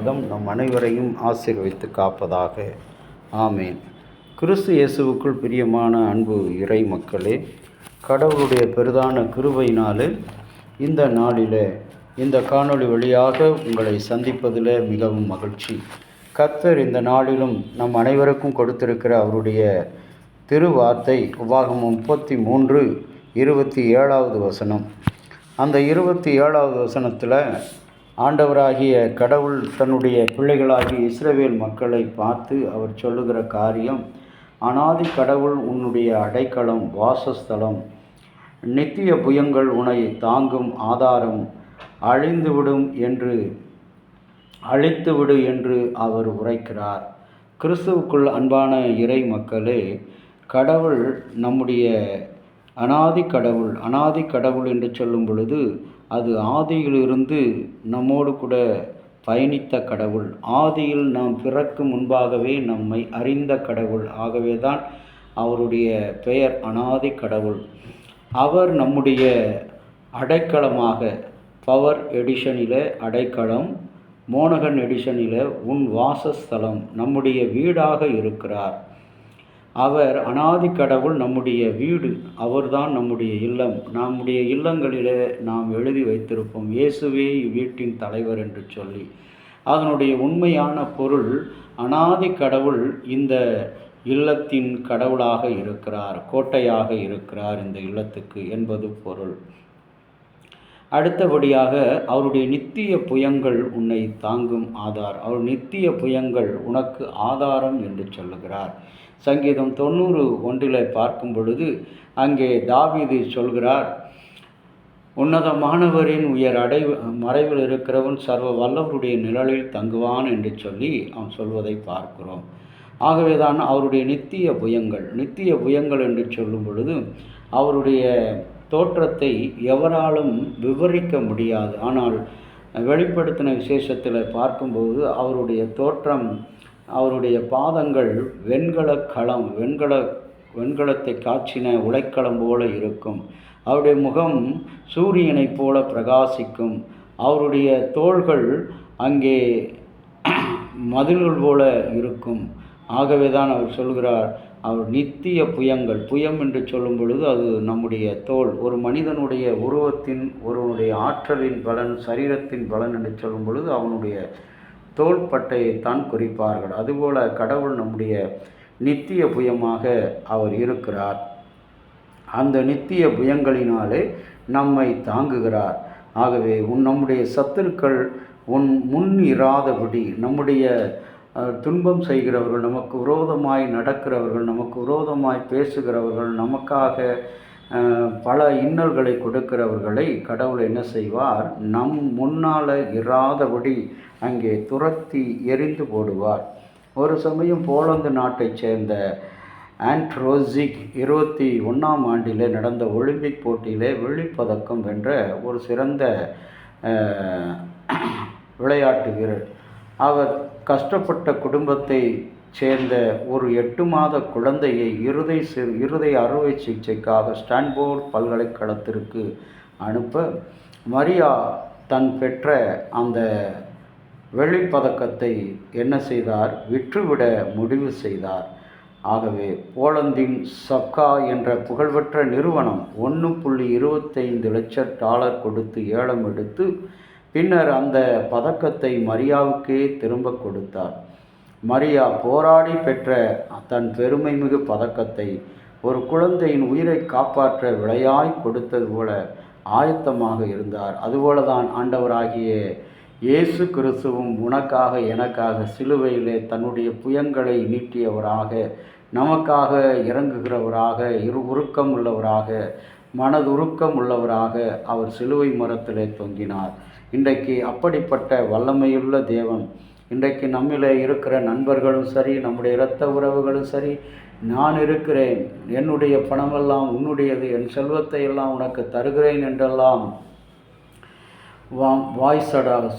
வேதம் நம் அனைவரையும் ஆசீர்வதித்து காப்பதாக. ஆமேன். கிறிஸ்து இயேசுவுக்குள் பிரியமான அன்பு இறை மக்களே, கடவுளுடைய பெரிதான கிருபையினாலே இந்த நாளில் இந்த காணொளி வழியாக உங்களை சந்திப்பதில் மிகவும் மகிழ்ச்சி. கர்த்தர் இந்த நாளிலும் நம் அனைவருக்கும் கொடுத்திருக்கிற அவருடைய திருவார்த்தை உபாகமம் 33:27 வசனம். அந்த 27வது வசனத்தில் ஆண்டவராகிய கடவுள் தன்னுடைய பிள்ளைகளாகிய இஸ்ரவேல் மக்களை பார்த்து அவர் சொல்லுகிற காரியம், அனாதி கடவுள் உன்னுடைய அடைக்கலம், வாசஸ்தலம், நித்திய புயங்கள் உன்னை தாங்கும் ஆதாரம், அழித்துவிடு என்று அவர் உரைக்கிறார். கிறிஸ்துவுக்குள் அன்பான இறை மக்களே, கடவுள் நம்முடைய அனாதி கடவுள் என்று சொல்லும் பொழுது அது ஆதியிலிருந்து நம்மோடு கூட பயணித்த கடவுள், ஆதியில் நாம் பிறக்கும் முன்பாகவே நம்மை அறிந்த கடவுள். ஆகவே தான் அவருடைய பெயர் அனாதி கடவுள். அவர் நம்முடைய அடைக்கலமாக, பவர் எடிஷனில் அடைக்கலம், மோனகன் எடிஷனில் உன் வாசஸ்தலம், நம்முடைய வீடாக இருக்கிறார். அவர் அனாதி கடவுள், நம்முடைய வீடு, அவர்தான் நம்முடைய இல்லம். நம்முடைய இல்லங்களிலே நாம் எழுதி வைத்திருப்போம் இயேசுவே வீட்டின் தலைவர் என்று சொல்லி. அதனுடைய உண்மையான பொருள், அனாதி கடவுள் இந்த இல்லத்தின் கடவுளாக இருக்கிறார், கோட்டையாக இருக்கிறார் இந்த இல்லத்துக்கு என்பது பொருள். அடுத்தபடியாக அவருடைய நித்திய புயங்கள் உன்னை தாங்கும் ஆதார், அவர் நித்திய புயங்கள் உனக்கு ஆதாரம் என்று சொல்லுகிறார். சங்கீதம் 90:1 பார்க்கும் பொழுது அங்கே தாவீது சொல்கிறார், உன்னதமானவரின் மறைவில் இருக்கிறவன் சர்வ வல்லவருடைய நிழலில் தங்குவான் என்று சொல்லி அவன் சொல்வதை பார்க்கிறோம். ஆகவே தான் அவருடைய நித்திய புயங்கள் என்று சொல்லும் பொழுது அவருடைய தோற்றத்தை எவராலும் விவரிக்க முடியாது. ஆனால் வெளிப்படுத்தின விசேஷத்தில் பார்க்கும்போது அவருடைய தோற்றம், அவருடைய பாதங்கள் வெண்கலத்தை காய்ச்சின உலைக்களம் போல இருக்கும். அவருடைய முகம் சூரியனைப் போல பிரகாசிக்கும். அவருடைய தோள்கள் அங்கே மதில்கள் போல இருக்கும். ஆகவே தான் அவர் சொல்கிறார், அவர் நித்திய புயம் என்று சொல்லும் பொழுது அது நம்முடைய தோல். ஒரு மனிதனுடைய உருவத்தின், ஒருவனுடைய ஆற்றலின் பலன், சரீரத்தின் பலன் என்று சொல்லும் பொழுது அவனுடைய தோள்பட்டையைத்தான் குறிப்பார்கள். அதுபோல கடவுள் நம்முடைய நித்திய புயமாக அவர் இருக்கிறார். அந்த நித்திய புயங்களினாலே நம்மை தாங்குகிறார். ஆகவே நம்முடைய சத்துருக்கள் முன் இராதபடி, நம்முடைய துன்பம் செய்கிறவர்கள், நமக்கு விரோதமாய் நடக்கிறவர்கள், நமக்கு விரோதமாய் பேசுகிறவர்கள், நமக்காக பல இன்னல்களை கொடுக்கிறவர்களை கடவுள் என்ன செய்வார், நம் முன்னால் இராதபடி அங்கே துரத்தி எரிந்து போடுவார். ஒரு சமயம் போலந்து நாட்டைச் சேர்ந்த ஆண்ட்ரோசிக் 21ஆம் ஆண்டில் நடந்த ஒலிம்பிக் போட்டியிலே வெள்ளிப்பதக்கம் வென்ற ஒரு சிறந்த விளையாட்டு வீரர். அவர் கஷ்டப்பட்ட குடும்பத்தை சேர்ந்த ஒரு 8 மாத குழந்தையை இருதய அறுவை சிகிச்சைக்காக ஸ்டான்போர்ட் பல்கலைக்கழகத்திற்கு அனுப்ப, மரியா தன் பெற்ற அந்த வெள்ளிப்பதக்கத்தை என்ன செய்தார், விற்றுவிட முடிவு செய்தார். ஆகவே போலந்தின் சப்கா என்ற புகழ்பெற்ற நிறுவனம் $1.25 லட்சம் கொடுத்து ஏலம் எடுத்து பின்னர் அந்த பதக்கத்தை மரியாவுக்கே திரும்ப கொடுத்தார். மரியா போராடி பெற்ற தன் பெருமைமிகு பதக்கத்தை ஒரு குழந்தையின் உயிரை காப்பாற்ற விலையாய் கொடுத்தது போல ஆயத்தமாக இருந்தார். அதுபோலதான் ஆண்டவராகிய இயேசு கிறிஸ்துவும் உனக்காக எனக்காக சிலுவையிலே தன்னுடைய புயங்களை நீட்டியவராக, நமக்காக இறங்குகிறவராக, உருக்கம் உள்ளவராக, மனதுருக்கம் உள்ளவராக அவர் சிலுவை மரத்திலே தொங்கினார். இன்றைக்கு அப்படிப்பட்ட வல்லமையுள்ள தேவன், இன்றைக்கு நம்மிலே இருக்கிற நண்பர்களும் சரி, நம்முடைய இரத்த உறவுகளும் சரி, நான் இருக்கிறேன், என்னுடைய பணமெல்லாம் உன்னுடையது, என் செல்வத்தை எல்லாம் உனக்கு தருகிறேன் என்றெல்லாம்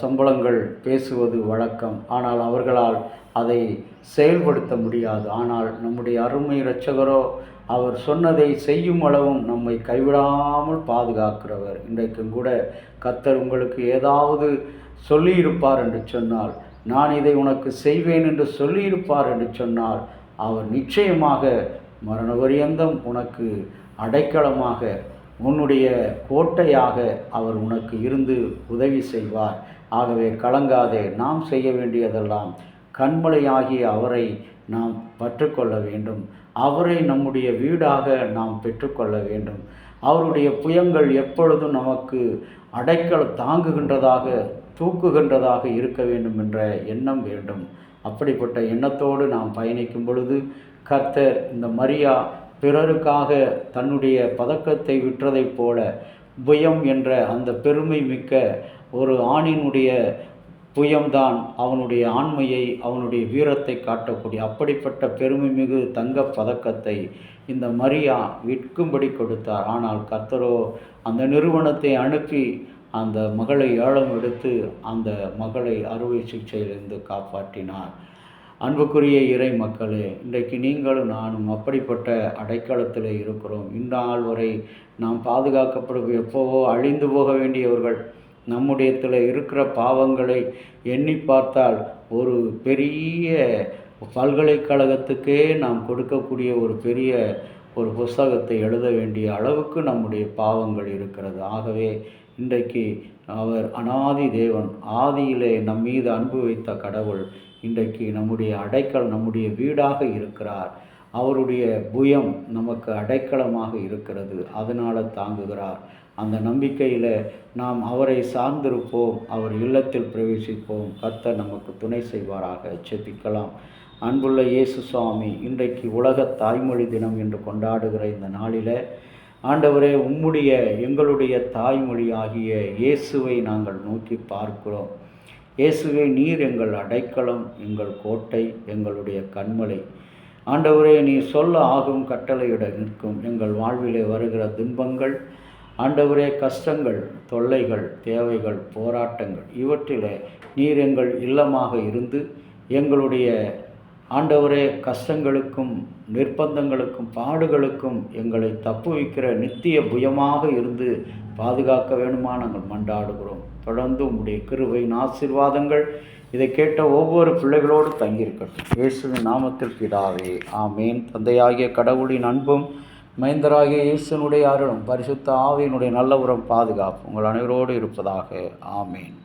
சம்பளங்கள் பேசுவது வழக்கம். ஆனால் அவர்களால் அதை செயல்படுத்த முடியாது. ஆனால் நம்முடைய அருமை இரட்சகரோ அவர் சொன்னதை செய்யும் அளவும் நம்மை கைவிடாமல் பாதுகாக்கிறவர். இன்றைக்கும் கூட கர்த்தர் உங்களுக்கு ஏதாவது சொல்லியிருப்பார் என்று சொன்னால் நான் இதை உனக்கு செய்வேன் என்று சொல்லியிருப்பார் என்று சொன்னால் அவர் நிச்சயமாக மரண பரியந்தம் உனக்கு அடைக்கலமாக, உன்னுடைய கோட்டையாக அவர் உனக்கு இருந்து உதவி செய்வார். ஆகவே கலங்காதே. நாம் செய்ய வேண்டியதெல்லாம் கண்மலையாகிய அவரை நாம் பற்றுக்கொள்ள வேண்டும். அவரை நம்முடைய வீடாக நாம் பெற்றுக்கொள்ள வேண்டும். அவருடைய புயங்கள் எப்பொழுதும் நமக்கு தாங்குகின்றதாக, தூக்குகின்றதாக இருக்க வேண்டும் என்ற எண்ணம் வேண்டும். அப்படிப்பட்ட எண்ணத்தோடு நாம் பயணிக்கும் பொழுது கர்த்தர் இந்த மரியா பிறருக்காக தன்னுடைய பதக்கத்தை விற்றதைப் போல புயம் என்ற அந்த பெருமை மிக்க ஒரு ஆணினுடைய புயம்தான் அவனுடைய ஆண்மையை, அவனுடைய வீரத்தை காட்டக்கூடிய அப்படிப்பட்ட பெருமை மிகு தங்க பதக்கத்தை இந்த மரியா விற்கும்படி கொடுத்தார். ஆனால் கர்த்தரோ அந்த நிறுவனத்தை அனுப்பி அந்த மகளை ஏலம் எடுத்து அந்த மகளை அறுவை சிகிச்சையிலிருந்து காப்பாற்றினார். அன்புக்குரிய இறை மக்களே, இன்றைக்கு நீங்களும் நானும் அப்படிப்பட்ட அடைக்கலத்தில் இருக்கிறோம். இந்நாள் வரை நாம் பாதுகாக்கப்படும் எப்போவோ அழிந்து போக வேண்டியவர்கள். நம்முடையத்தில் இருக்கிற பாவங்களை எண்ணி பார்த்தால் ஒரு பெரிய பல்கலைக்கழகத்துக்கே நாம் கொடுக்கக்கூடிய ஒரு பெரிய ஒரு புஸ்தகத்தை எழுத வேண்டிய அளவுக்கு நம்முடைய பாவங்கள் இருக்கிறது. ஆகவே இன்றைக்கு அவர் அனாதி தேவன், ஆதியிலே நம் மீது அன்பு வைத்த கடவுள் இன்றைக்கு நம்முடைய நம்முடைய வீடாக இருக்கிறார். அவருடைய புயம் நமக்கு அடைக்கலமாக இருக்கிறது. அதனால் தாங்குகிறார். அந்த நம்பிக்கையில் நாம் அவரை சார்ந்திருப்போம். அவர் இல்லத்தில் பிரவேசிப்போம். கர்த்தர் நமக்கு துணை செய்வாராக. ஜெபிக்கலாம். அன்புள்ள இயேசு சுவாமி, இன்றைக்கு உலக தாய்மொழி தினம் என்று கொண்டாடுகிற இந்த நாளில் ஆண்டவரே, எங்களுடைய தாய்மொழி ஆகிய இயேசுவை நாங்கள் நோக்கி பார்க்கிறோம். இயேசுவே, நீர் எங்கள் அடைக்கலம், எங்கள் கோட்டை, எங்களுடைய கண்மலை. ஆண்டவரே, நீ சொல்ல ஆகும் கட்டளையிட நிற்கும் எங்கள் வாழ்விலே வருகிற துன்பங்கள், ஆண்டவரே, கஷ்டங்கள், தொல்லைகள், தேவைகள், போராட்டங்கள், இவற்றில் நீர் எங்கள் இல்லமாக இருந்து எங்களுடைய ஆண்டவரே கஷ்டங்களுக்கும் நிர்பந்தங்களுக்கும் பாடுகளுக்கும் எங்களை தப்புவிக்கிற நித்திய புயமாக இருந்து பாதுகாக்க வேணுமா நாங்கள் மன்றாடுகிறோம். தொடர்ந்து உம்முடைய கிருபையின் ஆசீர்வாதங்கள் இதை கேட்ட ஒவ்வொரு பிள்ளைகளோடு தங்கியிருக்கட்டும். இயேசுவின் நாமத்தில் பிதாவே, ஆமேன். தந்தையாகிய கடவுளின் அன்பும் மைந்தராகிய இயேசுனுடைய அருளும் பரிசுத்த ஆவியினுடைய நல்ல உரம் பாதுகாப்பு உங்கள் அனைவரோடு இருப்பதாக. ஆமேன்.